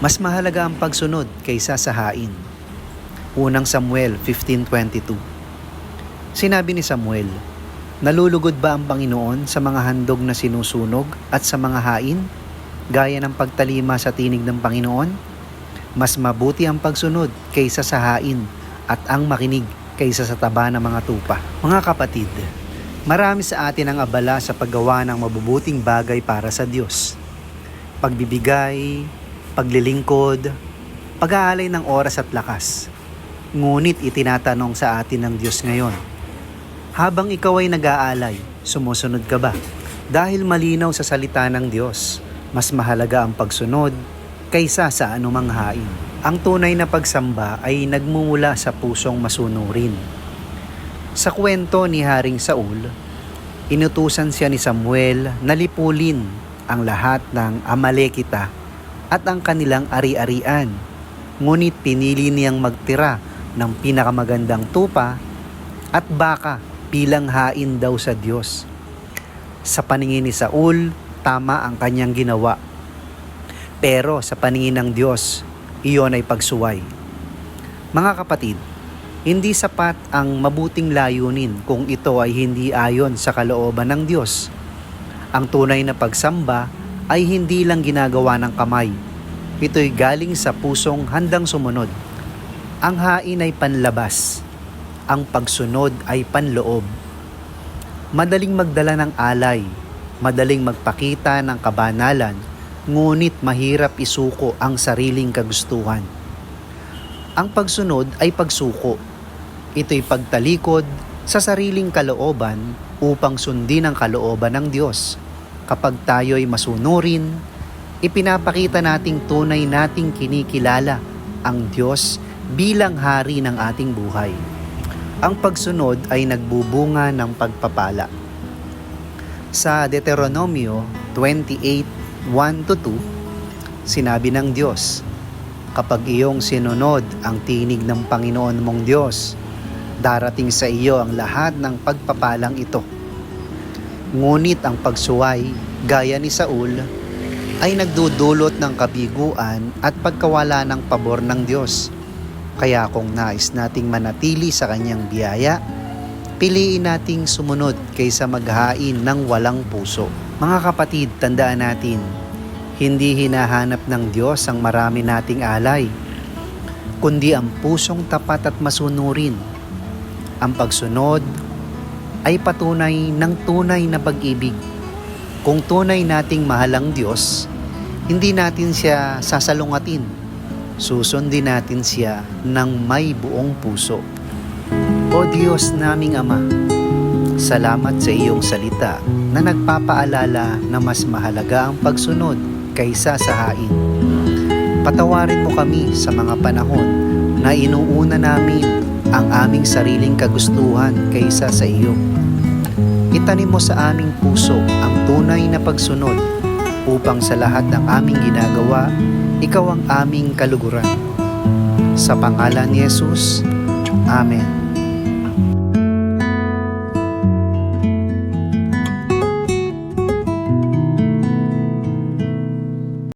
Mas mahalaga ang pagsunod kaysa sa hain. Unang Samuel 15:22. Sinabi ni Samuel, "Nalulugod ba ang Panginoon sa mga handog na sinusunog at sa mga hain, gaya ng pagtalima sa tinig ng Panginoon? Mas mabuti ang pagsunod kaysa sa hain at ang makinig kaysa sa taba ng mga tupa." Mga kapatid, marami sa atin ang abala sa paggawa ng mabubuting bagay para sa Diyos. Pagbibigay, paglilingkod, pag-aalay ng oras at lakas. Ngunit itinatanong sa atin ng Diyos ngayon, habang ikaw ay nag-aalay, sumusunod ka ba? Dahil malinaw sa salita ng Diyos, mas mahalaga ang pagsunod kaysa sa anumang hain. Ang tunay na pagsamba ay nagmumula sa pusong masunurin. Sa kwento ni Haring Saul, inutusan siya ni Samuel na lipulin ang lahat ng Amalekita at ang kanilang ari-arian. Ngunit pinili niyang magtira ng pinakamagandang tupa at baka bilang hain daw sa Diyos. Sa paningin ni Saul, tama ang kanyang ginawa. Pero sa paningin ng Diyos, iyon ay pagsuway. Mga kapatid, hindi sapat ang mabuting layunin kung ito ay hindi ayon sa kalooban ng Diyos. Ang tunay na pagsamba ay hindi lang ginagawa ng kamay. Ito'y galing sa pusong handang sumunod. Ang hain ay panlabas. Ang pagsunod ay panloob. Madaling magdala ng alay, madaling magpakita ng kabanalan, ngunit mahirap isuko ang sariling kagustuhan. Ang pagsunod ay pagsuko. Ito'y pagtalikod sa sariling kalooban upang sundin ang kalooban ng Diyos. Kapag tayo'y masunurin, ipinapakita nating tunay nating kinikilala ang Diyos bilang hari ng ating buhay. Ang pagsunod ay nagbubunga ng pagpapala. Sa Deuteronomio 28:1-2, sinabi ng Diyos, "Kapag iyong sinunod ang tinig ng Panginoon mong Diyos, darating sa iyo ang lahat ng pagpapalang ito. Ngunit ang pagsuway, gaya ni Saul, ay nagdudulot ng kabiguan at pagkawala ng pabor ng Diyos. Kaya kung nais nating manatili sa kanyang biyaya, piliin nating sumunod kaysa maghain ng walang puso." Mga kapatid, tandaan natin, hindi hinahanap ng Diyos ang marami nating alay, kundi ang pusong tapat at masunurin. Ang pagsunod ay patunay ng tunay na pag-ibig. Kung tunay nating mahal ang Diyos, hindi natin siya sasalungatin. Susundin natin siya ng may buong puso. O Diyos naming Ama, salamat sa iyong salita na nagpapaalala na mas mahalaga ang pagsunod kaysa sa hain. Patawarin mo kami sa mga panahon na inuuna namin ang aming sariling kagustuhan kaysa sa iyo. Itanim mo sa aming puso ang tunay na pagsunod upang sa lahat ng aming ginagawa, ikaw ang aming kaluguran. Sa pangalan ni Jesus, Amen.